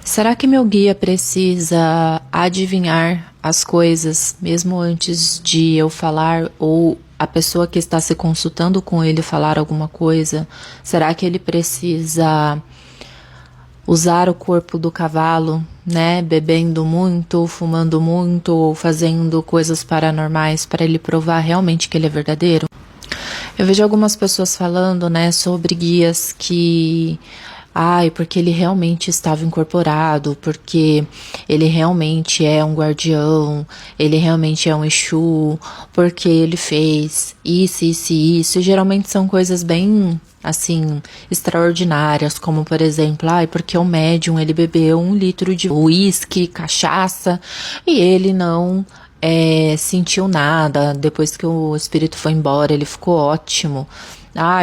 Será que meu guia precisa adivinhar as coisas mesmo antes de eu falar ou a pessoa que está se consultando com ele falar alguma coisa? Será que ele precisa usar o corpo do cavalo, né? Bebendo muito, fumando muito ou fazendo coisas paranormais para ele provar realmente que ele é verdadeiro? Eu vejo algumas pessoas falando, né, sobre guias que porque ele realmente estava incorporado, porque ele realmente é um guardião, ele realmente é um Exu, porque ele fez isso, isso e isso. E geralmente são coisas bem, assim, extraordinárias, como por exemplo, porque o médium, ele bebeu 1 litro de uísque, cachaça, e ele não sentiu nada. Depois que o espírito foi embora, ele ficou ótimo.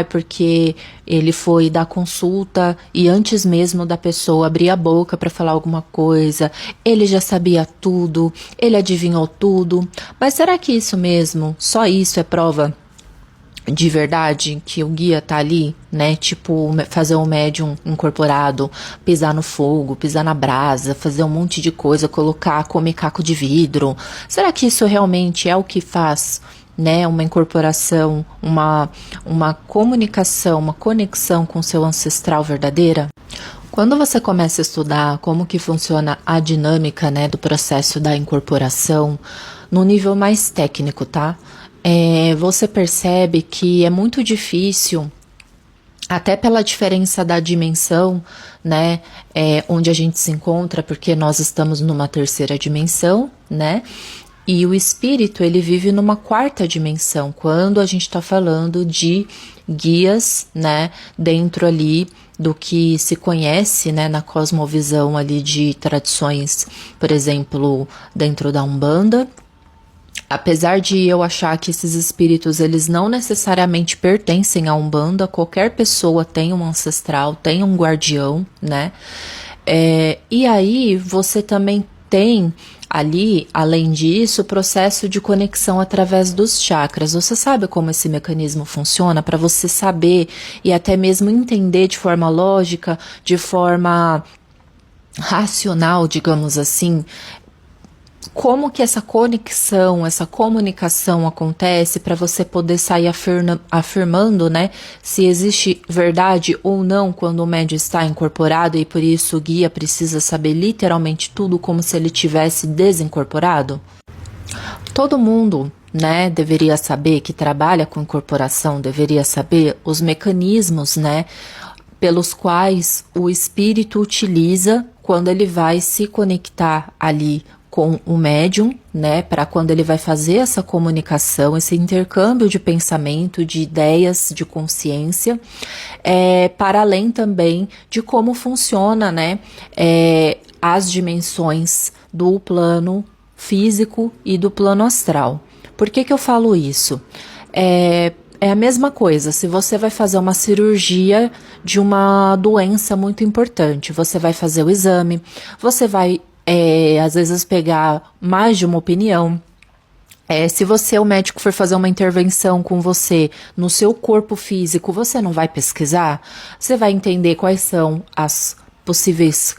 Porque ele foi dar consulta e antes mesmo da pessoa abrir a boca para falar alguma coisa, ele já sabia tudo, ele adivinhou tudo. Mas será que isso mesmo, só isso é prova de verdade que o guia tá ali, né? Tipo, fazer um médium incorporado, pisar no fogo, pisar na brasa, fazer um monte de coisa, comer caco de vidro. Será que isso realmente é o que faz, né, uma incorporação, uma comunicação, uma conexão com seu ancestral verdadeira? Quando você começa a estudar como que funciona a dinâmica, né, do processo da incorporação, no nível mais técnico, tá? Você percebe que é muito difícil, até pela diferença da dimensão, né, onde a gente se encontra, porque nós estamos numa terceira dimensão, né? E o espírito, ele vive numa 4ª dimensão, quando a gente está falando de guias, né, dentro ali do que se conhece, né, na cosmovisão ali de tradições, por exemplo, dentro da Umbanda. Apesar de eu achar que esses espíritos, eles não necessariamente pertencem à Umbanda, qualquer pessoa tem um ancestral, tem um guardião, né? E aí você também tem ali, além disso, o processo de conexão através dos chakras. Você sabe como esse mecanismo funciona? Para você saber e até mesmo entender de forma lógica, de forma racional, digamos assim, como que essa conexão, essa comunicação acontece para você poder sair afirmando, né, se existe verdade ou não quando o médium está incorporado e por isso o guia precisa saber literalmente tudo como se ele tivesse desincorporado? Todo mundo, né, deveria saber que trabalha com incorporação, deveria saber os mecanismos, né, pelos quais o espírito utiliza quando ele vai se conectar ali com o médium, né, para quando ele vai fazer essa comunicação, esse intercâmbio de pensamento, de ideias, de consciência, para além também de como funciona, né, as dimensões do plano físico e do plano astral. Por que eu falo isso? É a mesma coisa, se você vai fazer uma cirurgia de uma doença muito importante, você vai fazer o exame, você vai às vezes pegar mais de uma opinião. Se você, o médico, for fazer uma intervenção com você no seu corpo físico, você não vai pesquisar? Você vai entender quais são as possíveis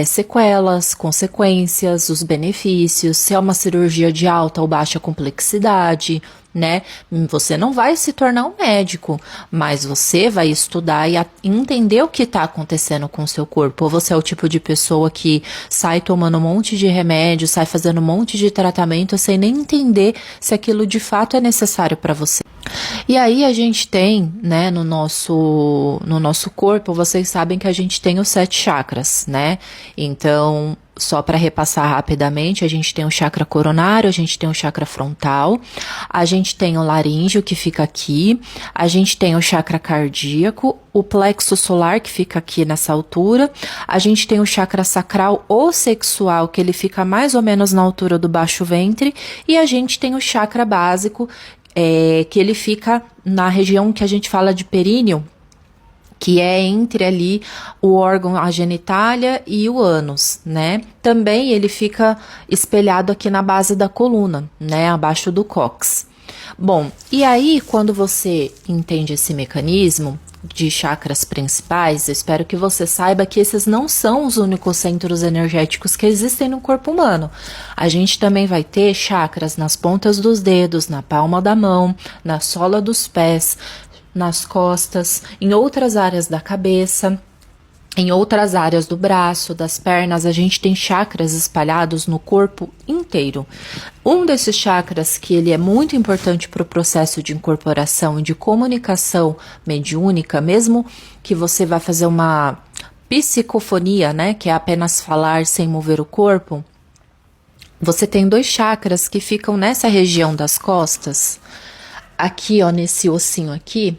sequelas, consequências, os benefícios, se é uma cirurgia de alta ou baixa complexidade, né? Você não vai se tornar um médico, mas você vai estudar e entender o que está acontecendo com o seu corpo. Ou você é o tipo de pessoa que sai tomando um monte de remédio, sai fazendo um monte de tratamento sem nem entender se aquilo de fato é necessário para você. E aí a gente tem, né, no nosso corpo, vocês sabem que a gente tem os 7 chakras, né? Então, só para repassar rapidamente, a gente tem o chakra coronário, a gente tem o chakra frontal, a gente tem o laríngeo que fica aqui, a gente tem o chakra cardíaco, o plexo solar que fica aqui nessa altura, a gente tem o chakra sacral ou sexual que ele fica mais ou menos na altura do baixo ventre e a gente tem o chakra básico que ele fica na região que a gente fala de períneo, que é entre ali o órgão, a genitália e o ânus, né? Também ele fica espelhado aqui na base da coluna, né? Abaixo do cóccix. Bom, e aí quando você entende esse mecanismo, de chakras principais, eu espero que você saiba que esses não são os únicos centros energéticos que existem no corpo humano. A gente também vai ter chakras nas pontas dos dedos, na palma da mão, na sola dos pés, nas costas, em outras áreas da cabeça. Em outras áreas do braço, das pernas, a gente tem chakras espalhados no corpo inteiro. Um desses chakras que ele é muito importante para o processo de incorporação e de comunicação mediúnica, mesmo que você vá fazer uma psicofonia, né, que é apenas falar sem mover o corpo, você tem 2 chakras que ficam nessa região das costas, aqui, ó, nesse ossinho aqui,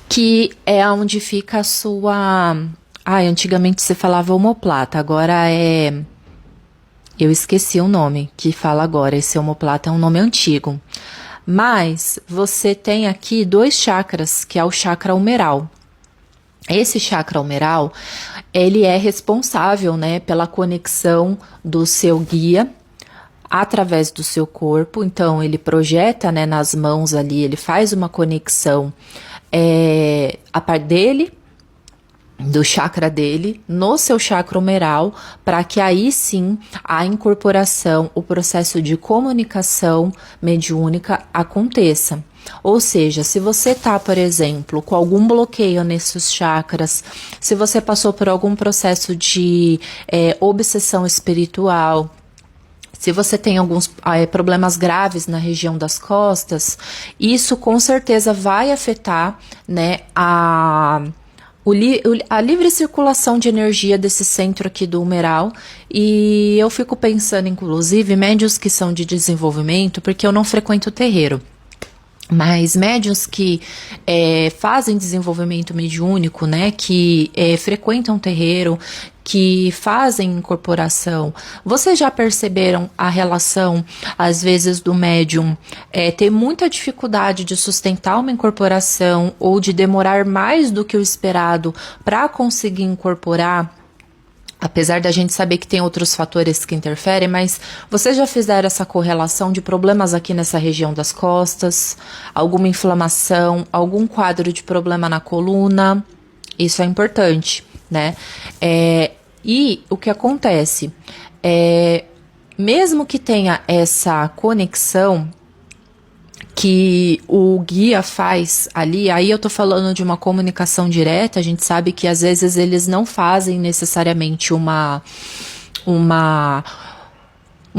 que é onde fica a sua... antigamente se falava omoplata, agora é... Eu esqueci o nome que fala agora, esse omoplata é um nome antigo. Mas você tem aqui 2 chakras, que é o chakra humeral. Esse chakra humeral, ele é responsável, né, pela conexão do seu guia através do seu corpo. Então, ele projeta, né, nas mãos ali, ele faz uma conexão a parte dele, do chakra dele, no seu chakra humeral, para que aí sim a incorporação, o processo de comunicação mediúnica aconteça. Ou seja, se você tá, por exemplo, com algum bloqueio nesses chakras, se você passou por algum processo de obsessão espiritual, se você tem alguns problemas graves na região das costas, isso com certeza vai afetar, né, a livre circulação de energia desse centro aqui do humeral. E eu fico pensando, inclusive, médiuns que são de desenvolvimento, porque eu não frequento terreiro, mas médiuns que fazem desenvolvimento mediúnico, né, que frequentam terreiro, que fazem incorporação, vocês já perceberam a relação, às vezes, do médium ter muita dificuldade de sustentar uma incorporação ou de demorar mais do que o esperado para conseguir incorporar? Apesar da gente saber que tem outros fatores que interferem, mas vocês já fizeram essa correlação de problemas aqui nessa região das costas, alguma inflamação, algum quadro de problema na coluna? Isso é importante, né? E o que acontece? Mesmo que tenha essa conexão que o guia faz ali, aí eu tô falando de uma comunicação direta, a gente sabe que às vezes eles não fazem necessariamente um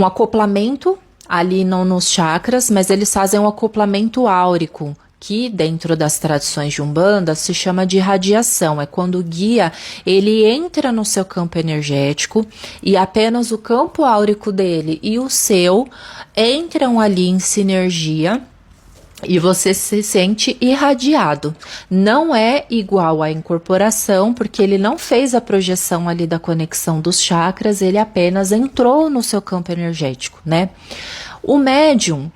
acoplamento ali nos chakras, mas eles fazem um acoplamento áurico, que dentro das tradições de Umbanda se chama de radiação. É quando o guia ele entra no seu campo energético e apenas o campo áurico dele e o seu entram ali em sinergia, e você se sente irradiado. Não é igual à incorporação, porque ele não fez a projeção ali da conexão dos chakras, ele apenas entrou no seu campo energético, né? O médium,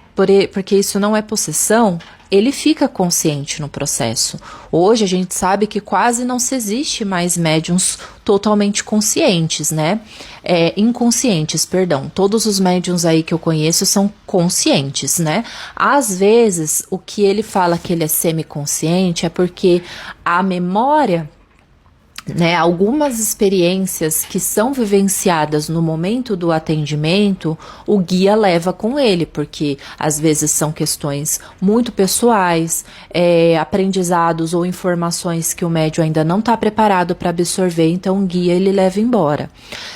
porque isso não é possessão, ele fica consciente no processo. Hoje a gente sabe que quase não se existe mais médiums totalmente conscientes, né? Inconscientes, perdão. Todos os médiums aí que eu conheço são conscientes, né? Às vezes, o que ele fala que ele é semiconsciente é porque a memória, né, algumas experiências que são vivenciadas no momento do atendimento, o guia leva com ele, porque às vezes são questões muito pessoais, aprendizados ou informações que o médium ainda não está preparado para absorver, então o guia ele leva embora.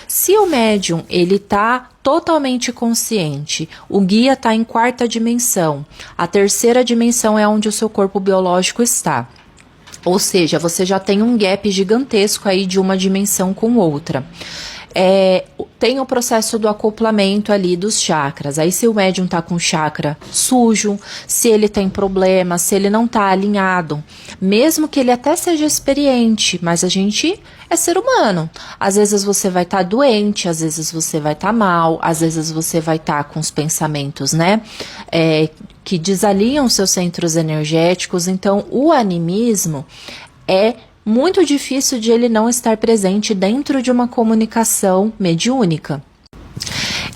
Se o médium ele está totalmente consciente, o guia está em 4ª dimensão, a 3ª dimensão é onde o seu corpo biológico está. Ou seja, você já tem um gap gigantesco aí de uma dimensão com outra. Tem o processo do acoplamento ali dos chakras. Aí se o médium tá com o chakra sujo, se ele tem problema, se ele não tá alinhado, mesmo que ele até seja experiente, mas a gente é ser humano. Às vezes você vai estar doente, às vezes você vai estar mal, às vezes você vai estar com os pensamentos, né? Que desalinham seus centros energéticos. Então, o animismo é muito difícil de ele não estar presente dentro de uma comunicação mediúnica.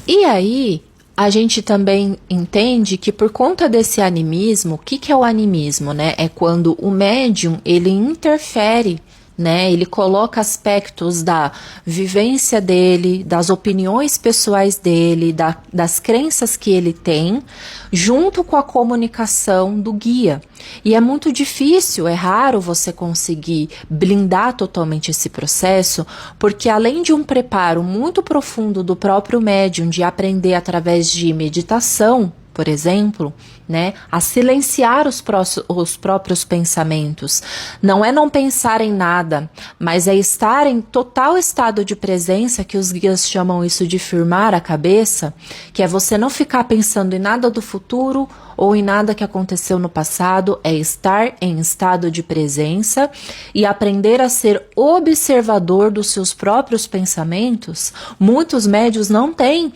E aí, a gente também entende que por conta desse animismo, o que é o animismo, né? É quando o médium, ele interfere, né? Ele coloca aspectos da vivência dele, das opiniões pessoais dele, das crenças que ele tem, junto com a comunicação do guia. E é muito difícil, é raro você conseguir blindar totalmente esse processo, porque além de um preparo muito profundo do próprio médium, de aprender através de meditação, por exemplo, né, a silenciar os próprios pensamentos. Não é não pensar em nada, mas é estar em total estado de presença, que os guias chamam isso de firmar a cabeça, que é você não ficar pensando em nada do futuro ou em nada que aconteceu no passado, é estar em estado de presença e aprender a ser observador dos seus próprios pensamentos. Muitos médios não têm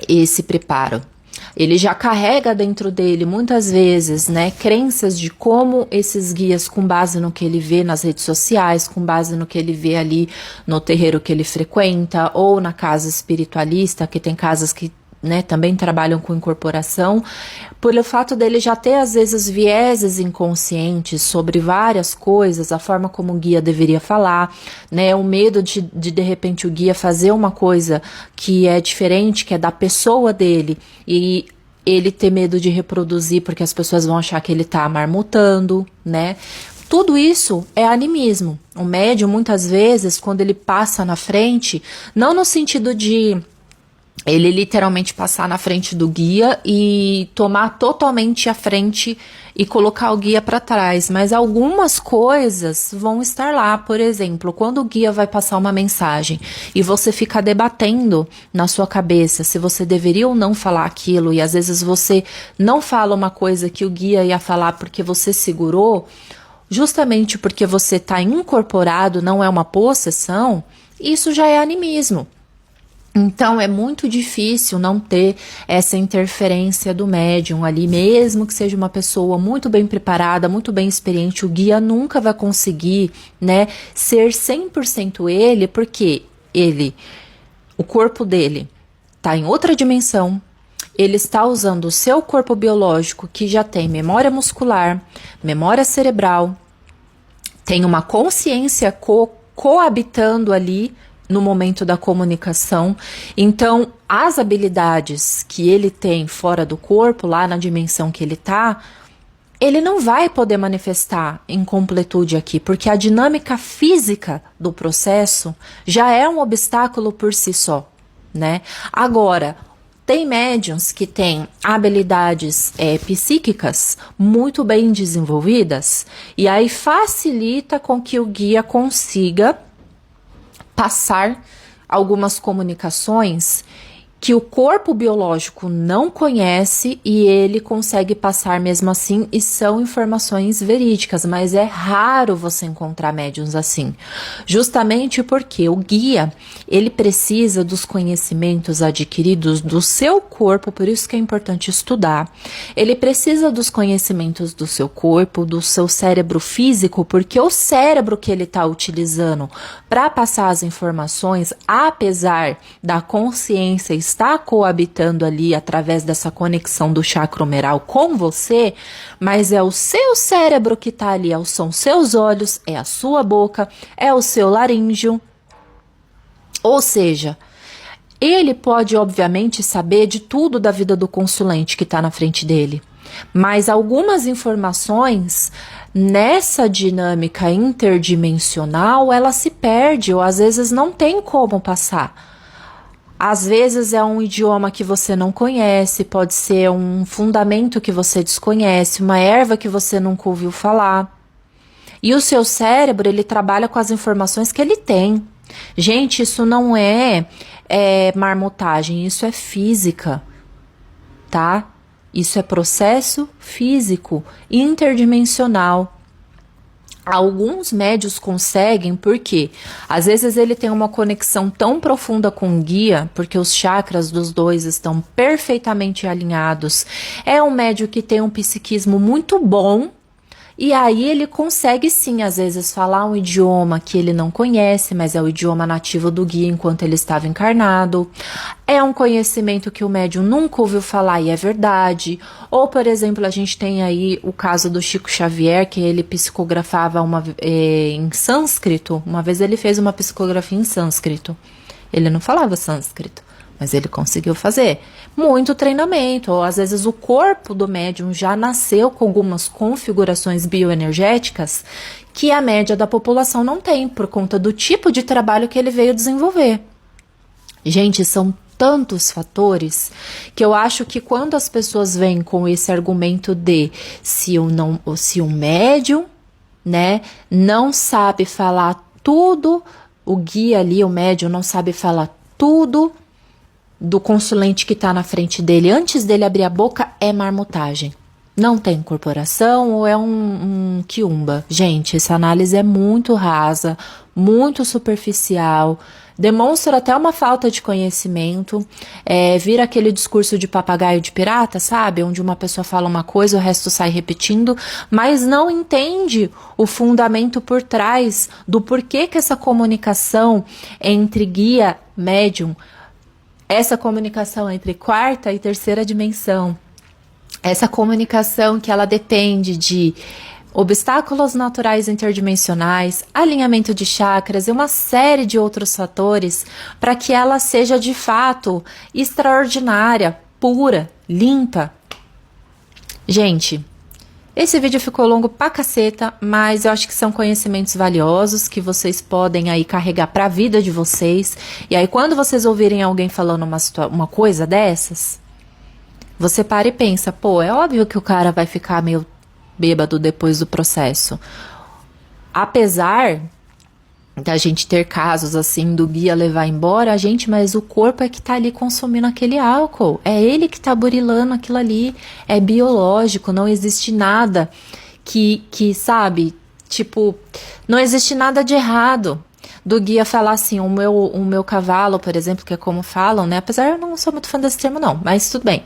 esse preparo. Ele já carrega dentro dele, muitas vezes, né, crenças de como esses guias, com base no que ele vê nas redes sociais, com base no que ele vê ali no terreiro que ele frequenta, ou na casa espiritualista, que tem casas que, né, também trabalham com incorporação, pelo fato dele já ter, às vezes, vieses inconscientes sobre várias coisas, a forma como o guia deveria falar, né, o medo de repente, o guia fazer uma coisa que é diferente, que é da pessoa dele, e ele ter medo de reproduzir, porque as pessoas vão achar que ele tá marmotando, né. Tudo isso é animismo. O médium, muitas vezes, quando ele passa na frente, não no sentido de ele literalmente passar na frente do guia e tomar totalmente a frente e colocar o guia para trás, mas algumas coisas vão estar lá. Por exemplo, quando o guia vai passar uma mensagem e você fica debatendo na sua cabeça se você deveria ou não falar aquilo, e às vezes você não fala uma coisa que o guia ia falar porque você segurou, justamente porque você está incorporado, não é uma possessão, isso já é animismo. Então, é muito difícil não ter essa interferência do médium ali, mesmo que seja uma pessoa muito bem preparada, muito bem experiente, o guia nunca vai conseguir, né, ser 100% ele, porque o corpo dele está em outra dimensão, ele está usando o seu corpo biológico, que já tem memória muscular, memória cerebral, tem uma consciência coabitando ali, no momento da comunicação. Então, as habilidades que ele tem fora do corpo, lá na dimensão que ele tá, ele não vai poder manifestar em completude aqui, porque a dinâmica física do processo já é um obstáculo por si só, né? Agora, tem médiuns que têm habilidades psíquicas muito bem desenvolvidas, e aí facilita com que o guia consiga passar algumas comunicações que o corpo biológico não conhece e ele consegue passar mesmo assim, e são informações verídicas, mas é raro você encontrar médiuns assim, justamente porque o guia, ele precisa dos conhecimentos adquiridos do seu corpo, por isso que é importante estudar, ele precisa dos conhecimentos do seu corpo, do seu cérebro físico, porque o cérebro que ele está utilizando para passar as informações, apesar da consciência está coabitando ali através dessa conexão do chakra humeral com você, mas é o seu cérebro que está ali, são seus olhos, é a sua boca, é o seu laríngeo. Ou seja, ele pode obviamente saber de tudo da vida do consulente que está na frente dele, mas algumas informações nessa dinâmica interdimensional, ela se perde ou às vezes não tem como passar. Às vezes é um idioma que você não conhece, pode ser um fundamento que você desconhece, uma erva que você nunca ouviu falar. E o seu cérebro, ele trabalha com as informações que ele tem. Gente, isso não é marmotagem, isso é física, tá? Isso é processo físico, interdimensional. Alguns médios conseguem, porque às vezes ele tem uma conexão tão profunda com o guia, porque os chakras dos dois estão perfeitamente alinhados. É um médio que tem um psiquismo muito bom E aí ele consegue sim, às vezes, falar um idioma que ele não conhece, mas é o idioma nativo do guia enquanto ele estava encarnado. É um conhecimento que o médium nunca ouviu falar e é verdade. Ou, por exemplo, a gente tem aí o caso do Chico Xavier, que ele psicografava em sânscrito. Uma vez ele fez uma psicografia em sânscrito. Ele não falava sânscrito, mas ele conseguiu fazer. Muito treinamento, ou às vezes o corpo do médium já nasceu com algumas configurações bioenergéticas que a média da população não tem, por conta do tipo de trabalho que ele veio desenvolver. Gente, são tantos fatores que eu acho que quando as pessoas vêm com esse argumento de se o médium, né, não sabe falar tudo, o guia ali, o médium não sabe falar tudo do consulente que está na frente dele, antes dele abrir a boca, é marmotagem. Não tem incorporação ou é um quiumba. Gente, essa análise é muito rasa, muito superficial, demonstra até uma falta de conhecimento, vira aquele discurso de papagaio de pirata, sabe? Onde uma pessoa fala uma coisa, o resto sai repetindo, mas não entende o fundamento por trás do porquê que essa comunicação entre guia, médium, essa comunicação entre quarta e terceira dimensão, essa comunicação que ela depende de obstáculos naturais interdimensionais, alinhamento de chakras e uma série de outros fatores para que ela seja de fato extraordinária, pura, limpa. Gente, esse vídeo ficou longo pra caceta, mas eu acho que são conhecimentos valiosos que vocês podem aí carregar pra vida de vocês. E aí quando vocês ouvirem alguém falando uma coisa dessas, você para e pensa, pô, é óbvio que o cara vai ficar meio bêbado depois do processo. Apesar da gente ter casos assim do guia levar embora a gente, mas o corpo é que tá ali consumindo aquele álcool, é ele que tá burilando aquilo ali, é biológico, não existe nada que sabe, tipo, não existe nada de errado do guia falar assim, o meu cavalo, por exemplo, que é como falam, né, apesar eu não sou muito fã desse termo não, mas tudo bem,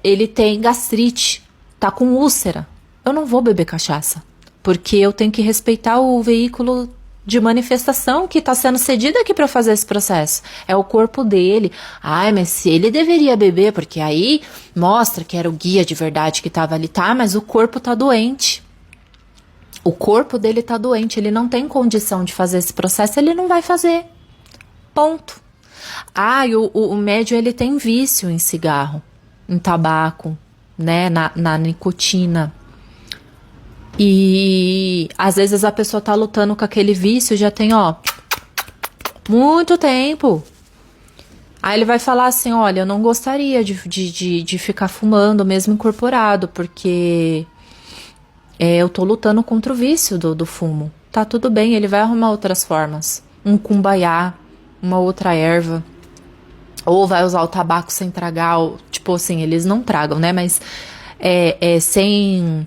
ele tem gastrite, tá com úlcera, eu não vou beber cachaça, porque eu tenho que respeitar o veículo de manifestação que está sendo cedido aqui para fazer esse processo. É o corpo dele. Ai, mas se ele deveria beber, porque aí mostra que era o guia de verdade que estava ali. Tá, mas o corpo tá doente. O corpo dele tá doente. Ele não tem condição de fazer esse processo, ele não vai fazer. Ponto. Ah, e o médium, ele tem vício em cigarro, em tabaco, né, na nicotina. E às vezes a pessoa tá lutando com aquele vício, já tem, muito tempo. Aí ele vai falar assim, olha, eu não gostaria de ficar fumando mesmo incorporado, porque eu tô lutando contra o vício do fumo. Tá tudo bem, ele vai arrumar outras formas. Um cumbaiá, uma outra erva. Ou vai usar o tabaco sem tragar, tipo assim, eles não tragam, né? Mas sem...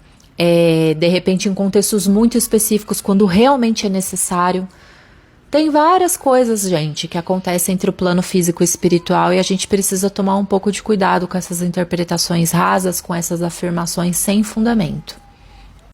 de repente em contextos muito específicos, quando realmente é necessário. Tem várias coisas, gente, que acontecem entre o plano físico e espiritual e a gente precisa tomar um pouco de cuidado com essas interpretações rasas, com essas afirmações sem fundamento.